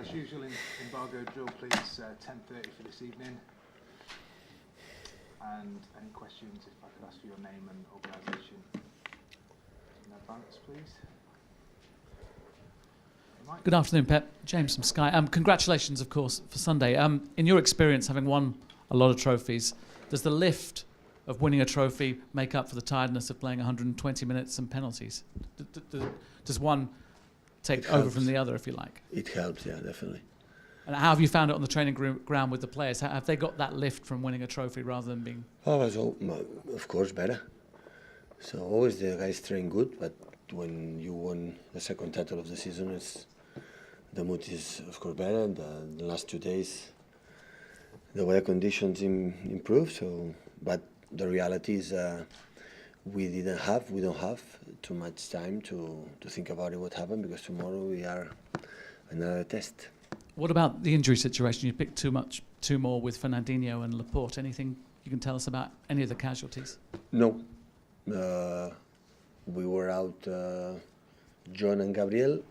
As usual, embargo drill, please, 10:30 for this evening. And any questions, if I could ask for your name and organisation in advance, please. Good afternoon, Pep. James from Sky. Congratulations, of course, for Sunday. In your experience, having won a lot of trophies, does the lift of winning a trophy make up for the tiredness of playing 120 minutes and penalties? Does one take over from the other, if you like? It helps, yeah, definitely. And how have you found it on the training ground with the players? Have they got that lift from winning a trophy rather than being... Oh, so, of course, better. So always the guys train good, but when you won the second title of the season, the mood is, of course, better. The last 2 days, the weather conditions improved. So, but the reality is we don't have too much time to think about what happened, because tomorrow we are another test. What about the injury situation? You picked two more with Fernandinho and Laporte. Anything you can tell us about any of the casualties? No. We were out, John and Gabriel,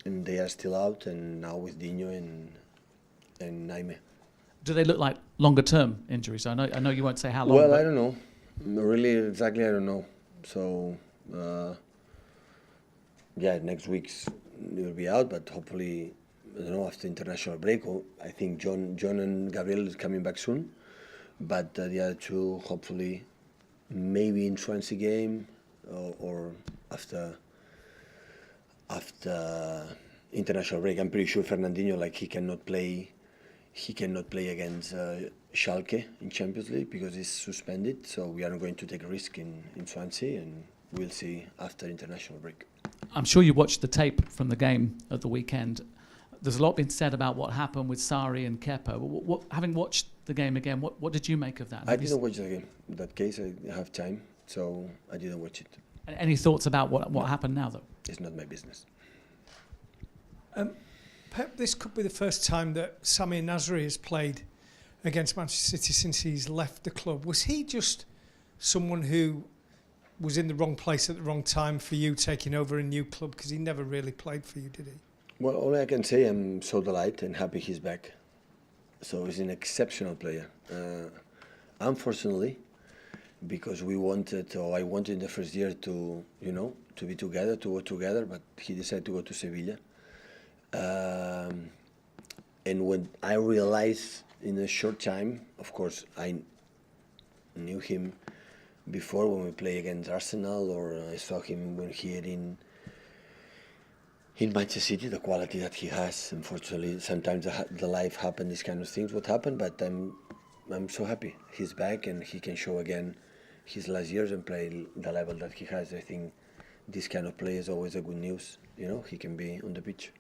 and they are still out, and now with Dino and Naime. Do they look like longer-term injuries? I know you won't say how long. Well, I don't know. Really, exactly, I don't know. So, next week's will be out, but hopefully, I don't know, after international break. I think John and Gabriel is coming back soon, but the other two, hopefully, maybe in Swansea game or after international break. I'm pretty sure Fernandinho, he cannot play against Schalke in Champions League because he's suspended. So we are not going to take a risk in Swansea, and we'll see after international break. I'm sure you watched the tape from the game at the weekend. There's a lot been said about what happened with Sarri and Kepa. Having watched the game again, what did you make of that? I didn't watch the game. In that case, I have time, so I didn't watch it. Any thoughts about what happened now, though? It's not my business. Pep, this could be the first time that Samir Nasri has played against Manchester City since he's left the club. Was he just someone who was in the wrong place at the wrong time for you, taking over a new club? Because he never really played for you, did he? Well, all I can say, I'm so delighted and happy he's back. So he's an exceptional player. Unfortunately, because I wanted in the first year to be together, to go together, but he decided to go to Sevilla. And when I realized in a short time, of course, I knew him before when we play against Arsenal, or I saw him when here in Manchester City, the quality that he has. Unfortunately, sometimes the life happen, these kind of things would happen, but I'm so happy he's back and he can show again his last years and play the level that he has. I think this kind of play is always a good news. He can be on the pitch.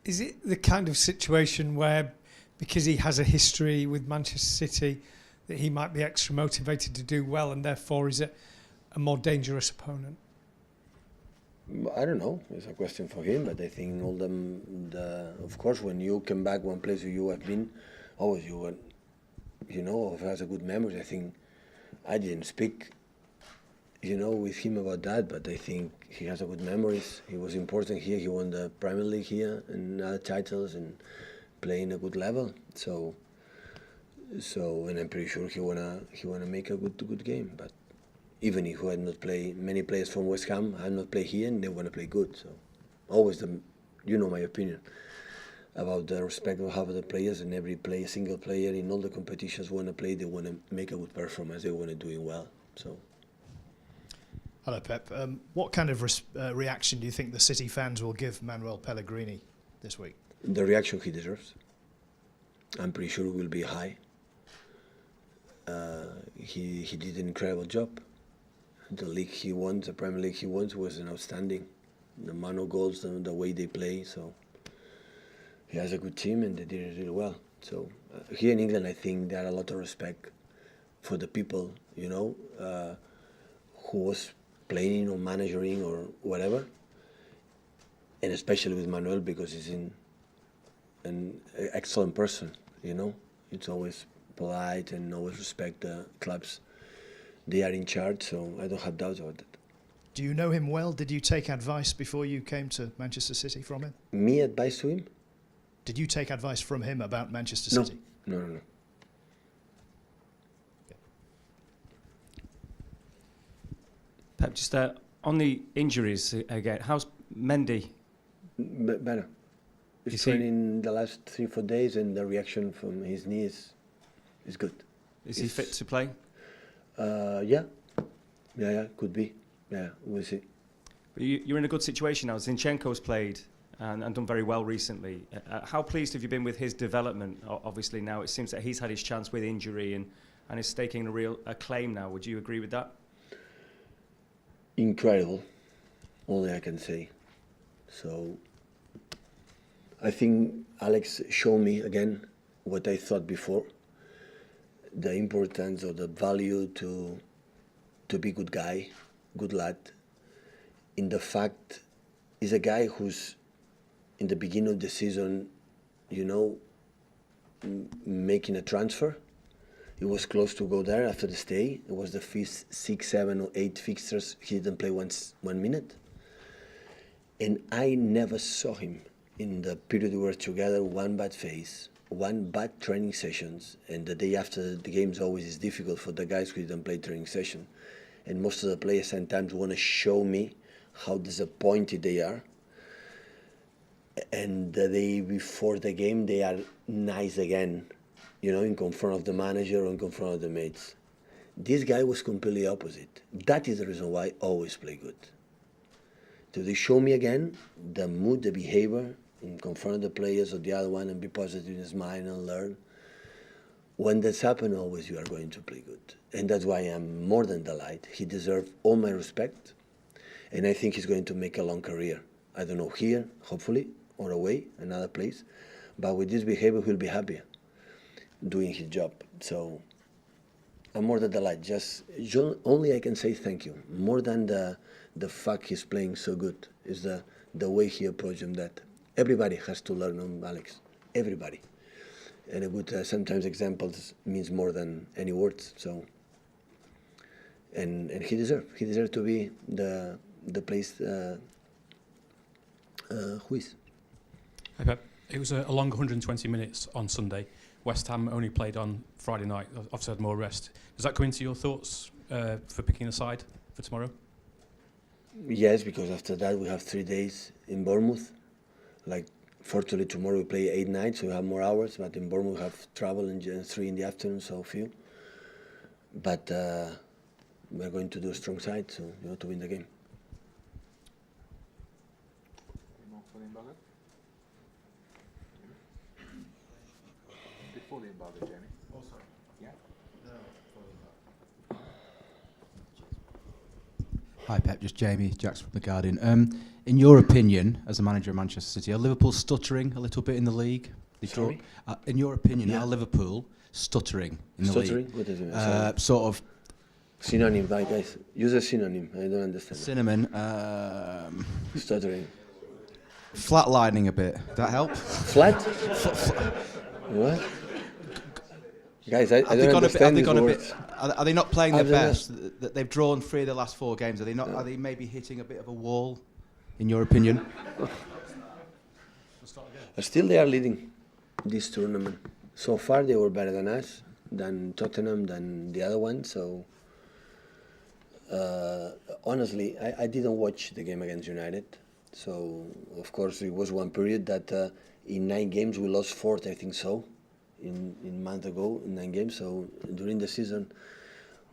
Is it the kind of situation where, because he has a history with Manchester City, that he might be extra motivated to do well, and therefore is it a more dangerous opponent? I don't know. It's a question for him, but I think all of course, when you come back one place where you have been, always has a good memory. I think I didn't speak, with him about that, but I think he has a good memories. He was important here. He won the Premier League here and other titles and playing a good level. So, and I'm pretty sure he wanna make a good game. But even if he had not played, many players from West Ham had not played here and they want to play good. So always my opinion about the respect we have of the players, and every player, single player in all the competitions want to play, they want to make a good performance, they want to do it well. So. Hello, Pep. What kind of reaction do you think the City fans will give Manuel Pellegrini this week? The reaction he deserves. I'm pretty sure it will be high. He did an incredible job. The league he won, the Premier League he won, was an outstanding. The amount of goals, the way they play. So he has a good team and they did it really well. So here in England, I think there are a lot of respect for the people, who was playing or managing or whatever. And especially with Manuel, because he's an excellent person, It's always polite and always respect the clubs. They are in charge, so I don't have doubts about that. Do you know him well? Did you take advice before you came to Manchester City from him? Me advice to him? Did you take advice from him about Manchester No, City? no. Pep, just on the injuries again, how's Mendy? Better. You He's see- training the last 3-4 days, and the reaction from his knees is good. Is he fit to play? Yeah, could be. Yeah, we'll see. But you're in a good situation now. Zinchenko's played and done very well recently. How pleased have you been with his development? Obviously now it seems that he's had his chance with injury and is staking a real claim now. Would you agree with that? Incredible, only I can say. So I think Alex showed me again what I thought before, the importance or the value to be good guy, good lad, in the fact he's a guy who's in the beginning of the season, making a transfer. He was close to go there after the stay. It was the 5th, 6th, 7th or 8th fixtures. He didn't play 1 minute. And I never saw him in the period we were together, one bad phase, one bad training sessions. And the day after the games always is difficult for the guys who didn't play training session. And most of the players sometimes want to show me how disappointed they are. And the day before the game, they are nice again, in front of the manager or in front of the mates. This guy was completely opposite. That is the reason why I always play good. So they show me again the mood, the behavior, in front of the players or the other one, and be positive and smile and learn. When that's happened, always you are going to play good. And that's why I'm more than delighted. He deserves all my respect, and I think he's going to make a long career. I don't know, here, hopefully, or away, another place. But with this behavior, he'll be happier doing his job. So I'm more than delighted. Only I can say thank you. More than the fact he's playing so good is the way he approached him. That everybody has to learn on Alex. Everybody. And a good sometimes examples means more than any words. So and he deserves to be the place who is. Hey Pep, it was a long 120 minutes on Sunday. West Ham only played on Friday night, obviously had more rest. Does that come into your thoughts for picking a side for tomorrow? Yes, because after that we have 3 days in Bournemouth. Fortunately tomorrow we play 8 nights, so we have more hours, but in Bournemouth we have travel and 3 in the afternoon, so few. But we're going to do a strong side, so to win the game. Any more for the embargo? Before the embargo, Jamie. Oh, sorry. Yeah? Hi Pep, just Jamie, Jackson from The Guardian. In your opinion, as a manager of Manchester City, are Liverpool stuttering a little bit in the league? Sorry? In your opinion, Yeah. are Liverpool stuttering in the league? Stuttering? What does it mean? Sort of Synonym, right, guys? Use a synonym. I don't understand. cinnamon, Stuttering. flatlining a bit. Does that help? Flat? What? Guys, I don't understand these words. Are they not playing I their don't know. best? They've drawn 3 of the last 4 games. Are they not? Are they maybe hitting a bit of a wall, in your opinion? Still, they are leading this tournament. So far, they were better than us, than Tottenham, than the other one. So, honestly, I didn't watch the game against United. So, of course, it was one period that in 9 games we lost 4, I think so, in a month ago, in 9 games. So, during the season,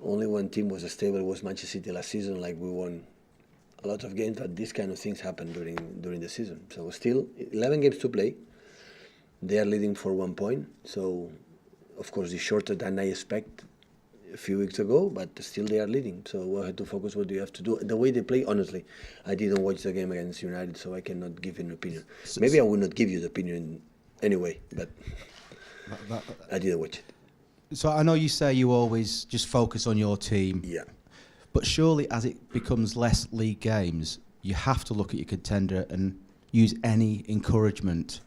only one team was stable. It was Manchester City last season. We won a lot of games, but these kind of things happen during the season. So still 11 games to play. They are leading for 1 point. So of course it's shorter than I expect a few weeks ago, but still they are leading. So we have to focus what you have to do. The way they play, honestly, I didn't watch the game against United, so I cannot give an opinion. Maybe I will not give you the opinion anyway, but I didn't watch it. So I know you say you always just focus on your team. Yeah. But surely, as it becomes less league games, you have to look at your contender and use any encouragement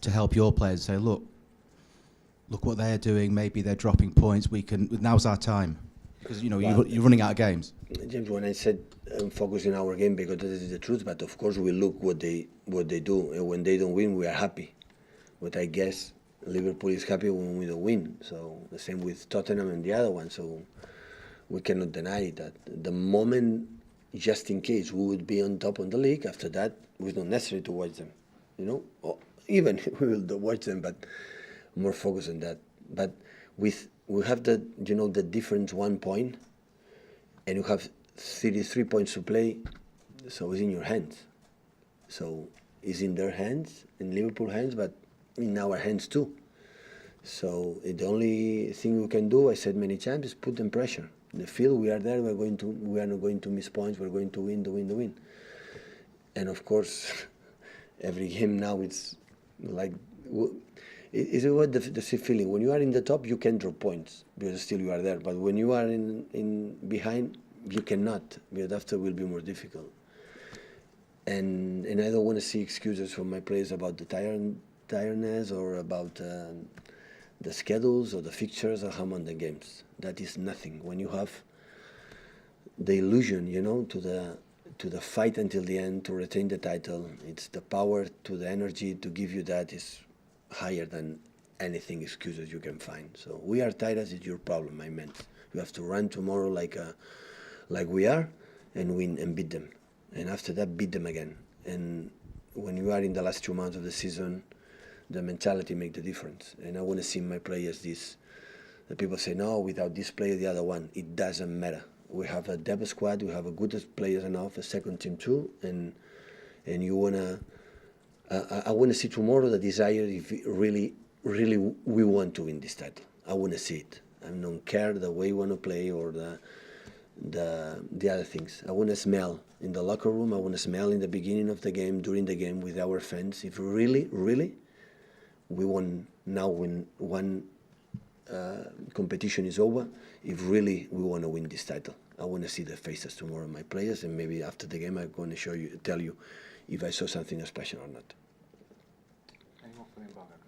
to help your players. Say, look what they're doing. Maybe they're dropping points. Now's our time, because you're running out of games. James, when I said focus in our game, because this is the truth. But of course, we look what they do, and when they don't win, we are happy. But I guess Liverpool is happy when we don't win. So the same with Tottenham and the other one. So we cannot deny that the moment, just in case, we would be on top of the league. After that, it's not necessary to watch them, Or even we will watch them, but more focus on that. But we have the the difference 1 point, and you have 33 points to play, so it's in your hands. So it's in their hands, in Liverpool hands, but in our hands too. So the only thing we can do, I said many times, is put them pressure. The field, we are there. We are not going to miss points. We're going to win. And of course, every game now it's like it's what the feeling. When you are in the top, you can drop points because still you are there. But when you are in behind, you cannot, because after it will be more difficult. And I don't want to see excuses from my players about the tiredness or about the schedules or the fixtures or how on the games. That is nothing. When you have the illusion, to the fight until the end to retain the title, it's the power to the energy to give you that is higher than anything excuses you can find. So we are tired, as it's your problem, I meant. You have to run tomorrow like we are and win and beat them. And after that, beat them again. And when you are in the last 2 months of the season, the mentality makes the difference. And I want to see my players this. The people say, no, without this player, the other one. It doesn't matter. We have a depth squad. We have a good players enough, a second team too. And you wanna. I want to see tomorrow the desire if really we want to win this title. I want to see it. I don't care the way you want to play or the other things. I want to smell in the locker room. I want to smell in the beginning of the game, during the game with our fans. If really we want now when one competition is over, if really we want to win this title. I want to see the faces tomorrow of my players, and maybe after the game I'm going to tell you if I saw something special or not. Any more for him, Bogdan?